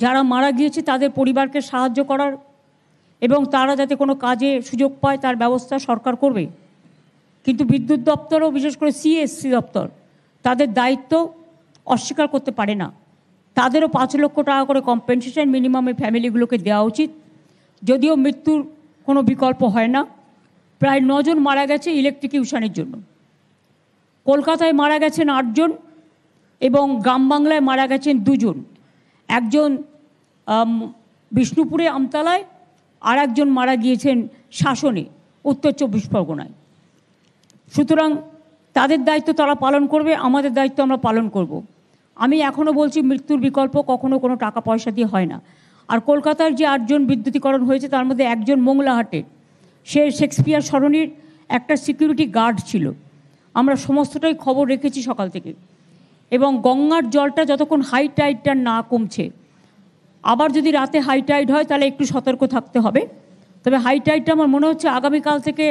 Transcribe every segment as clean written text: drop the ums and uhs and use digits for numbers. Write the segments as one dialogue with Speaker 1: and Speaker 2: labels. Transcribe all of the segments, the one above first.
Speaker 1: যারা মারা গিয়েছে তাদের পরিবারকে সাহায্য করার এবং তারা যাতে কোনো কাজে সুযোগ পায় তার ব্যবস্থা সরকার করবে। কিন্তু বিদ্যুৎ দপ্তরও বিশেষ করে সিএসসি দপ্তর তাদের দায়িত্ব অস্বীকার করতে পারে না। তাদেরও 5 লক্ষ টাকা করে কম্পেনসেশন মিনিমামে ফ্যামিলিগুলোকে দেওয়া উচিত। যদিও মৃত্যুর কোনো বিকল্প হয় না। প্রায় 9 জন মারা গেছে ইলেকট্রিকিউশনের জন্য। কলকাতায় মারা গেছেন 8 জন এবং গ্রাম বাংলায় মারা গেছেন 2 জন। একজন বিষ্ণুপুরে আমতলায়, আর একজন মারা গিয়েছেন শাসনে, উত্তর 24 পরগনায়। সুতরাং তাদের দায়িত্ব তারা পালন করবে, আমাদের দায়িত্ব আমরা পালন করব। আমি এখনও বলছি মৃত্যুর বিকল্প কখনো কোনো টাকা পয়সা দিয়ে হয় না। আর কলকাতার যে 8 জন বিদ্যুতীকরণ হয়েছে তার মধ্যে একজন মোংলাহাটে, সে শেক্সপিয়ার সরণির একটা সিকিউরিটি গার্ড ছিল। আমরা সমস্তটাই খবর রেখেছি সকাল থেকে। এবং গঙ্গার জলটা যতক্ষণ হাই টাইডটা না কমছে, আবার যদি রাতে হাই টাইড হয় তাহলে একটু সতর্ক থাকতে হবে। তবে হাই টাইডটা আমার মনে হচ্ছে আগামীকাল থেকে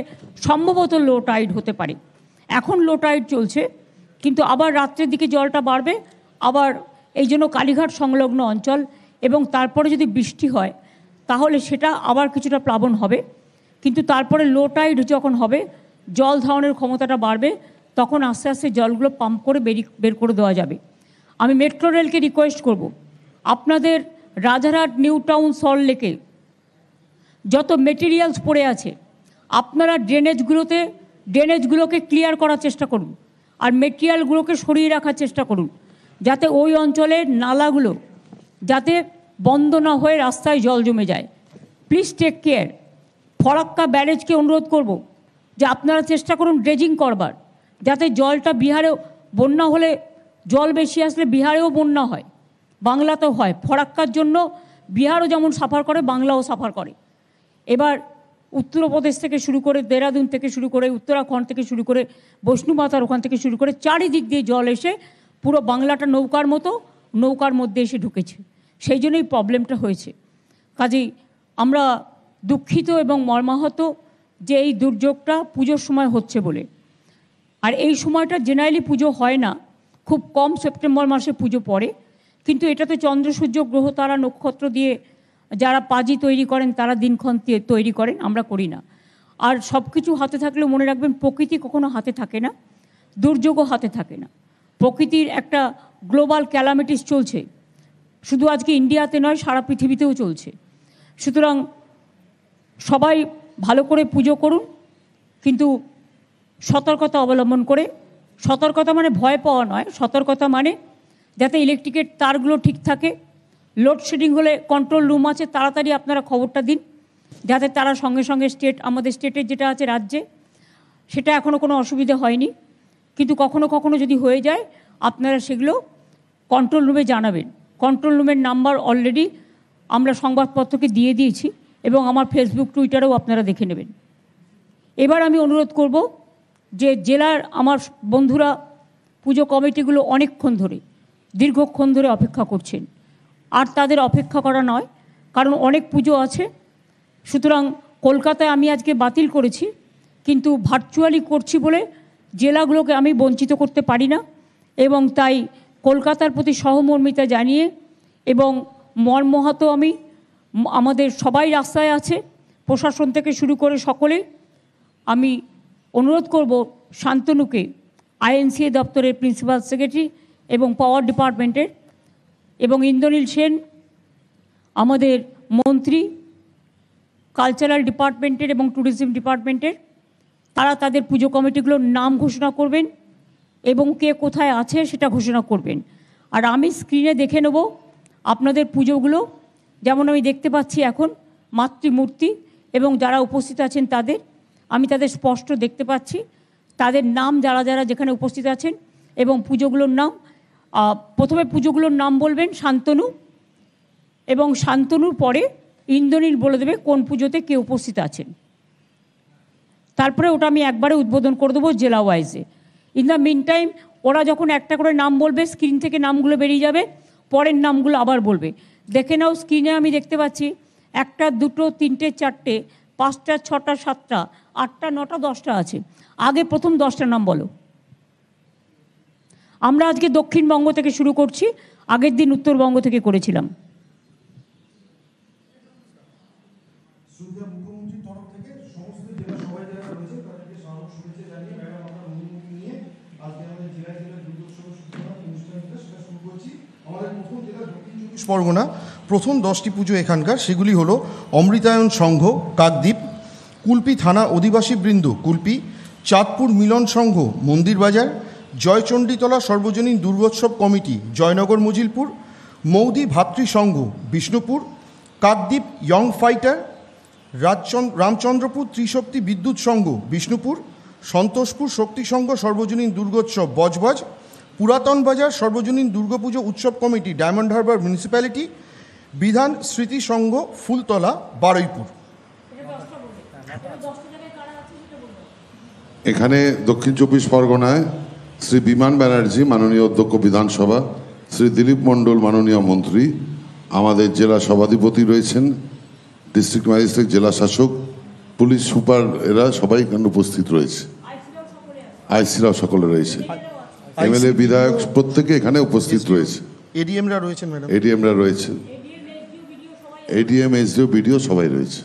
Speaker 1: সম্ভবত লো টাইড হতে পারে। এখন লো টাইড চলছে, কিন্তু আবার রাত্রের দিকে জলটা বাড়বে। আবার এই জন্য কালীঘাট সংলগ্ন অঞ্চল এবং তারপরে যদি বৃষ্টি হয় তাহলে সেটা আবার কিছুটা প্লাবন হবে। কিন্তু তারপরে লো টাইড যখন হবে, জল ধারণের ক্ষমতাটা বাড়বে, তখন আস্তে আস্তে জলগুলো পাম্প করে বের করে দেওয়া যাবে। আমি মেট্রো রেলকে রিকোয়েস্ট করব, আপনাদের রাজারহাট, নিউ টাউন, সল্টলেকে যত মেটেরিয়ালস পড়ে আছে আপনারা ড্রেনেজগুলোকে ক্লিয়ার করার চেষ্টা করুন, আর মেটেরিয়ালগুলোকে সরিয়ে রাখার চেষ্টা করুন, যাতে ওই অঞ্চলের নালাগুলো যাতে বন্ধ না হয়ে রাস্তায় জল জমে যায়। Please take care. ফরাক্কা ব্যারেজকে অনুরোধ করব যে আপনারা চেষ্টা করুন ড্রেজিং করবার, যাতে জলটা বিহারেও, বন্যা হলে জল বেশি আসলে বিহারেও বন্যা হয়, বাংলাতেও হয়। ফরাক্কার জন্য বিহারও যেমন সাফার করে, বাংলাও সাফার করে। এবার উত্তরপ্রদেশ থেকে শুরু করে, দেরাদুন থেকে শুরু করে, উত্তরাখণ্ড থেকে শুরু করে, বৈষ্ণুমাতার ওখান থেকে শুরু করে চারিদিক দিয়ে জল এসে পুরো বাংলাটা নৌকার মধ্যে এসে ঢুকেছে। সেই জন্যই প্রবলেমটা হয়েছে। কাজেই আমরা দুঃখিত এবং মর্মাহত যে এই দুর্যোগটা পুজোর সময় হচ্ছে বলে। আর এই সময়টা জেনারেলি পুজো হয় না, খুব কম সেপ্টেম্বর মাসে পুজো পড়ে। কিন্তু এটাতে চন্দ্র, সূর্য, গ্রহ, তারা, নক্ষত্র দিয়ে যারা পাজি তৈরি করেন তারা দিনক্ষণ তৈরি করেন, আমরা করি না। আর সব কিছু হাতে থাকলেও মনে রাখবেন প্রকৃতি কখনো হাতে থাকে না, দুর্যোগও হাতে থাকে না। প্রকৃতির একটা গ্লোবাল ক্যালামিটিস চলছে, শুধু আজকে ইন্ডিয়াতে নয়, সারা পৃথিবীতেও চলছে। সুতরাং সবাই ভালো করে পুজো করুন, কিন্তু সতর্কতা অবলম্বন করে। সতর্কতা মানে ভয় পাওয়া নয়, সতর্কতা মানে যাতে ইলেকট্রিকের তারগুলো ঠিক থাকে। লোডশেডিং হলে কন্ট্রোল রুম আছে, তাড়াতাড়ি আপনারা খবরটা দিন, যাতে তারা সঙ্গে সঙ্গে আমাদের স্টেটের যেটা আছে রাজ্যে, সেটা এখনও কোনো অসুবিধে হয়নি, কিন্তু কখনো কখনো যদি হয়ে যায় আপনারা সেগুলো কন্ট্রোল রুমে জানাবেন। কন্ট্রোল রুমের নাম্বার অলরেডি আমরা সংবাদপত্রকে দিয়ে দিয়েছি এবং আমার ফেসবুক, টুইটারেও আপনারা দেখে নেবেন। এবার আমি অনুরোধ করব যে জেলার আমার বন্ধুরা, পুজো কমিটিগুলো অনেকক্ষণ ধরে, দীর্ঘক্ষণ ধরে অপেক্ষা করছেন। আর তাদের অপেক্ষা করা নয়, কারণ অনেক পুজো আছে। সুতরাং কলকাতায় আমি আজকে বাতিল করেছি, কিন্তু ভার্চুয়ালি করছি বলে জেলাগুলোকে আমি বঞ্চিত করতে পারি না। এবং তাই কলকাতার প্রতি সহমর্মিতা জানিয়ে এবং মর্মাহত আমি, আমাদের সবাই রাস্তায় আছে, প্রশাসন থেকে শুরু করে সকলে, আমি অনুরোধ করব শান্তনুকে, আইএনসিএ দপ্তরের প্রিন্সিপাল সেক্রেটারি এবং পাওয়ার ডিপার্টমেন্টের, এবং ইন্দ্রনীল সেন আমাদের মন্ত্রী কালচারাল ডিপার্টমেন্টের এবং ট্যুরিজম ডিপার্টমেন্টের, তারা তাদের পুজো কমিটিগুলোর নাম ঘোষণা করবেন এবং কে কোথায় আছে সেটা ঘোষণা করবেন। আর আমি স্ক্রিনে দেখে নেব আপনাদের পুজোগুলো, যেমন আমি দেখতে পাচ্ছি এখন মাতৃমূর্তি এবং যারা উপস্থিত আছেন তাদের, আমি তাদের স্পষ্ট দেখতে পাচ্ছি, তাদের নাম যারা যারা যেখানে উপস্থিত আছেন এবং পুজোগুলোর নাম। প্রথমে পুজোগুলোর নাম বলবেন শান্তনু, এবং শান্তনুর পরে ইন্দ্রনীল বলে দেবে কোন পুজোতে কে উপস্থিত আছেন। তারপরে ওটা আমি একবারে উদ্বোধন করে দেবো জেলা ওয়াইজে। ইন দ্য মিন টাইম ওরা যখন একটা করে নাম বলবে, স্ক্রিন থেকে নামগুলো বেরিয়ে যাবে, পরের নামগুলো আবার বলবে। দেখে নাও, স্ক্রিনে আমি দেখতে পাচ্ছি 1, 2, 3, 4, 5, 6, 7, 8, 9, 10 আছে। আগে প্রথম 10টা নাম বলো। আমরা আজকে দক্ষিণবঙ্গ থেকে শুরু করছি, আগের দিন উত্তরবঙ্গ থেকে করেছিলাম।
Speaker 2: পরগনা প্রথম 10টি পুজো এখানকার, সেগুলি হলো অমৃতায়ন সংঘ কাকদ্বীপ, কুলপি থানা অধিবাসী বৃন্দ কুলপি, চাঁদপুর মিলন সংঘ মন্দিরবাজার, জয়চণ্ডীতলা সর্বজনীন দুর্গোৎসব কমিটি জয়নগর মজিলপুর, মৌদি ভাতৃ সংঘ বিষ্ণুপুর, কাকদ্বীপ ইয়ং ফাইটার, রামচন্দ্রপুর ত্রিশক্তি বিদ্যুৎ সংঘ বিষ্ণুপুর, সন্তোষপুর শক্তি সংঘ সর্বজনীন দুর্গোৎসব বজবজ, পুরাতন বাজার সর্বজনীন দুর্গাপুজো উৎসব কমিটি ডায়মন্ড হারবার মিউনিসিপ্যালিটি, বিধান স্মৃতি সংঘ ফুলতলা বারুইপুর।
Speaker 3: এখানে দক্ষিণ চব্বিশ পরগনায় শ্রী বিমান ব্যানার্জি মাননীয় অধ্যক্ষ বিধানসভা, শ্রী দিলীপ মণ্ডল মাননীয় মন্ত্রী, আমাদের জেলা সভাধিপতি রয়েছেন, ডিস্ট্রিক্ট ম্যাজিস্ট্রেট, জেলা শাসক, পুলিশ সুপার, এরা সবাই এখানে উপস্থিত রয়েছে। আইসিরাও সকলে রয়েছে, এমএলএ বিধায়ক প্রত্যেকে এখানে উপস্থিত রয়েছে।
Speaker 2: এডিএমরা রয়েছেন ম্যাডাম,
Speaker 3: এডিএমরা রয়েছে, এডিএম এসডিও বিডিও সবাই রয়েছে।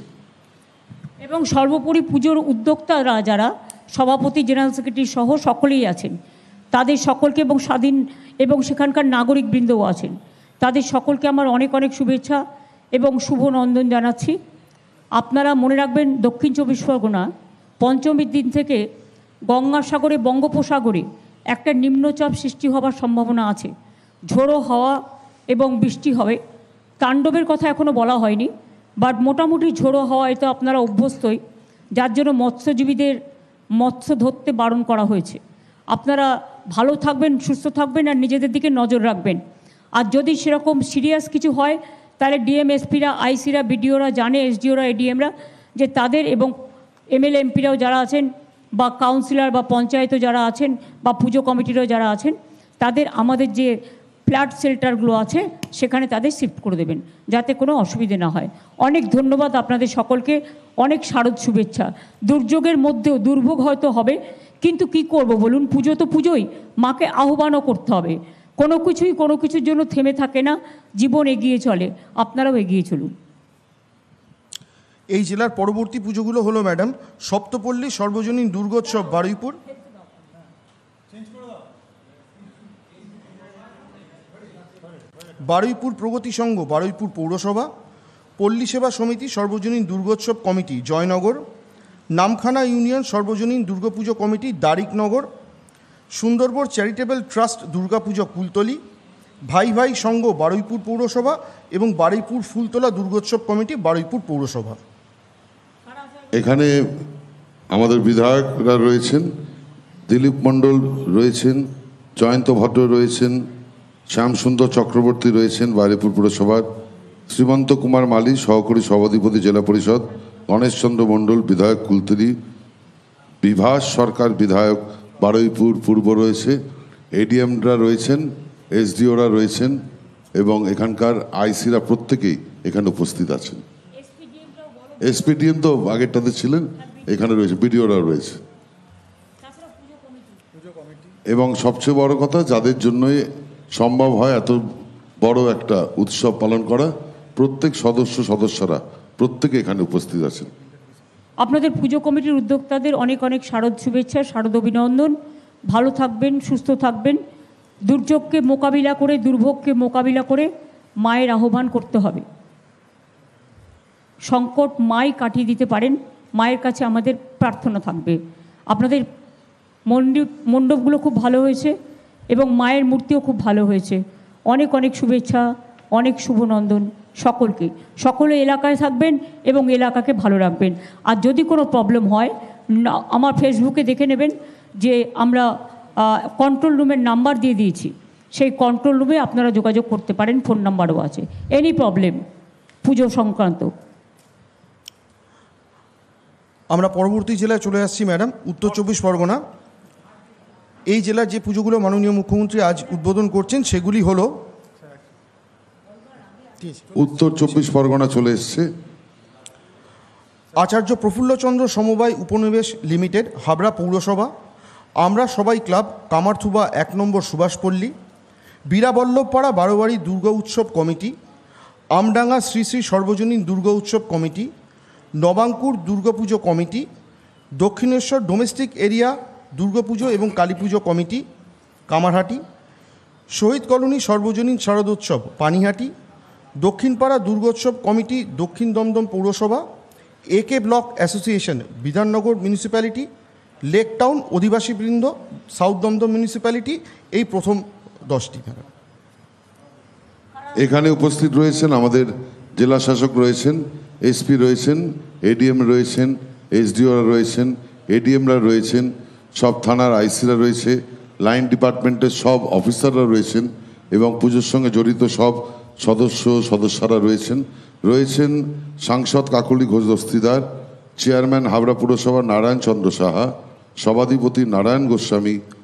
Speaker 1: এবং সর্বোপরি পুজোর উদ্যোক্তারা যারা সভাপতি, জেনারেল সেক্রেটারি সহ সকলেই আছেন, তাদের সকলকে এবং স্বাধীন এবং সেখানকার নাগরিকবৃন্দও আছেন, তাদের সকলকে আমার অনেক অনেক শুভেচ্ছা এবং শুভ নন্দন জানাচ্ছি। আপনারা মনে রাখবেন, দক্ষিণ চব্বিশ পরগনা পঞ্চমীর দিন থেকে গঙ্গাসাগরে বঙ্গোপসাগরে একটা নিম্নচাপ সৃষ্টি হবার সম্ভাবনা আছে। ঝোড়ো হাওয়া এবং বৃষ্টি হবে। তাণ্ডবের কথা এখনও বলা হয়নি, বাট মোটামুটি ঝোড়ো হাওয়ায় তো আপনারা অভ্যস্তই, যার জন্য মৎস্যজীবীদের মৎস্য ধরতে বারণ করা হয়েছে। আপনারা ভালো থাকবেন, সুস্থ থাকবেন আর নিজেদের দিকে নজর রাখবেন। আর যদি সেরকম সিরিয়াস কিছু হয় তাহলে ডিএম এসপিরা, আইসিরা, বিডিওরা জানে, এসডিওরা, এডিএমরা, যে তাদের এবং এমএলএ এমপিরাও যারা আছেন বা কাউন্সিলর বা পঞ্চায়েতও যারা আছেন বা পুজো কমিটিরও যারা আছেন, তাদের আমাদের যে ফ্ল্যাট শেল্টারগুলো আছে সেখানে তাদের শিফট করে দেবেন, যাতে কোনো অসুবিধে না হয়। অনেক ধন্যবাদ আপনাদের সকলকে, অনেক শারদ শুভেচ্ছা। দুর্যোগের মধ্যেও দুর্ভোগ হয়তো হবে, কিন্তু কি করব বলুন, পুজো তো পুজোই, মাকে আহ্বানও করতে হবে। কোনো কিছুর জন্য থেমে থাকে না, জীবন এগিয়ে চলে, আপনারাও এগিয়ে চলুন।
Speaker 2: এই জেলার পরবর্তী পুজোগুলো হলো ম্যাডাম সপ্তপল্লী সর্বজনীন দুর্গোৎসব বারুইপুর, বারুইপুর প্রগতি সংঘ বারুইপুর পৌরসভা, পল্লী সেবা সমিতি সর্বজনীন দুর্গোৎসব কমিটি জয়নগর, নামখানা ইউনিয়ন সর্বজনীন Durga Puja committee Darikanagar, Sundarban charitable trust Durga Puja Kultali, ভাই ভাই সংঘ বারুইপুর পৌরসভা এবং বারুইপুর ফুলতলা দুর্গোৎসব কমিটি বারুইপুর পৌরসভা।
Speaker 3: এখানে আমাদের বিধায়করা রয়েছেন, দিলীপ মণ্ডল রয়েছেন, জয়ন্ত ভট্ট রয়েছেন, শ্যামসুন্দর চক্রবর্তী রয়েছেন বারুইপুর পুরসভার, শ্রীমন্ত কুমার মালী সহকারী সভাধিপতি জেলা পরিষদ, গণেশচন্দ্র মণ্ডল বিধায়ক কুলতলি, বিভাস সরকার বিধায়ক বারুইপুর পূর্ব রয়েছে, এডিএমরা রয়েছেন, এসডিওরা রয়েছেন এবং এখানকার আইসিরা প্রত্যেকেই এখানে উপস্থিত আছেন। এসপিডিএম তো আগেরটাতে ছিলেন, এখানে রয়েছে, বিডিওরা রয়েছে। এবং সবচেয়ে বড় কথা, যাদের জন্যই সম্ভব হয় এত বড় একটা উৎসব পালন করা, প্রত্যেক সদস্যরা প্রত্যেকে এখানে উপস্থিত আছেন।
Speaker 1: আপনাদের পুজো কমিটির উদ্যোক্তাদের অনেক অনেক শারদ শুভেচ্ছা, শারদ অভিনন্দন। ভালো থাকবেন, সুস্থ থাকবেন। দুর্যোগকে মোকাবিলা করে, দুর্ভোগকে মোকাবিলা করে মায়ের আহ্বান করতে হবে। সংকট মাই কাটিয়ে দিতে পারেন, মায়ের কাছে আমাদের প্রার্থনা থাকবে। আপনাদের মণ্ডপগুলো খুব ভালো হয়েছে এবং মায়ের মূর্তিও খুব ভালো হয়েছে। অনেক অনেক শুভেচ্ছা, অনেক শুভনন্দন সকলকে। সকলে এলাকায় থাকবেন এবং এলাকাকে ভালো রাখবেন। আর যদি কোনো প্রবলেম হয়, আমার ফেসবুকে দেখে নেবেন যে আমরা কন্ট্রোল রুমের নাম্বার দিয়ে দিয়েছি, সেই কন্ট্রোল রুমে আপনারা যোগাযোগ করতে পারেন, ফোন নাম্বারও আছে। এনি প্রবলেম পুজো সংক্রান্ত।
Speaker 2: আমরা পরবর্তী জেলায় চলে আসছি ম্যাডাম, উত্তর চব্বিশ পরগনা। এই জেলার যে পুজোগুলো মাননীয় মুখ্যমন্ত্রী আজ উদ্বোধন করছেন সেগুলি হলো,
Speaker 3: উত্তর চব্বিশ পরগনা চলে এসছে
Speaker 2: আচার্য প্রফুল্লচন্দ্র সমবায় উপনিবেশ লিমিটেড হাবড়া পৌরসভা, আমরা সবাই ক্লাব কামারথুবা 1 নম্বর সুভাষপল্লী, বীরাবল্লভপাড়া বারোয়ারি দুর্গা উৎসব কমিটি, আমডাঙ্গা শ্রী শ্রী সর্বজনীন দুর্গা উৎসব committee, Nabankur Durga Puja committee, Dakshineswar domestic area Durga Puja এবং কালীপুজো কমিটি কামারহাটি, শহীদ কলোনি সর্বজনীন শারদোৎসব পানিহাটি, দক্ষিণপাড়া দুর্গোৎসব কমিটি দক্ষিণ দমদম পৌরসভা, AK block association Bidhannagar municipality, lake town অধিবাসীবৃন্দ সাউথ দমদম মিউনিসিপ্যালিটি, এই প্রথম 10টি।
Speaker 3: এখানে উপস্থিত রয়েছেন আমাদের জেলা শাসক রয়েছেন, এসপি রয়েছেন, এডিএম রয়েছেন, এসডিওরা রয়েছেন, এডিএমরা রয়েছেন, সব থানার আইসিরা রয়েছে, লাইন ডিপার্টমেন্টের সব অফিসাররা রয়েছেন এবং পুজোর সঙ্গে জড়িত সব সদস্যরা রয়েছেন সাংসদ কাকলি ঘোষ দস্তিদার, চেয়ারম্যান হাবড়া পুরসভা নারায়ণ চন্দ্র সাহা, সভাধিপতি নারায়ণ গোস্বামী,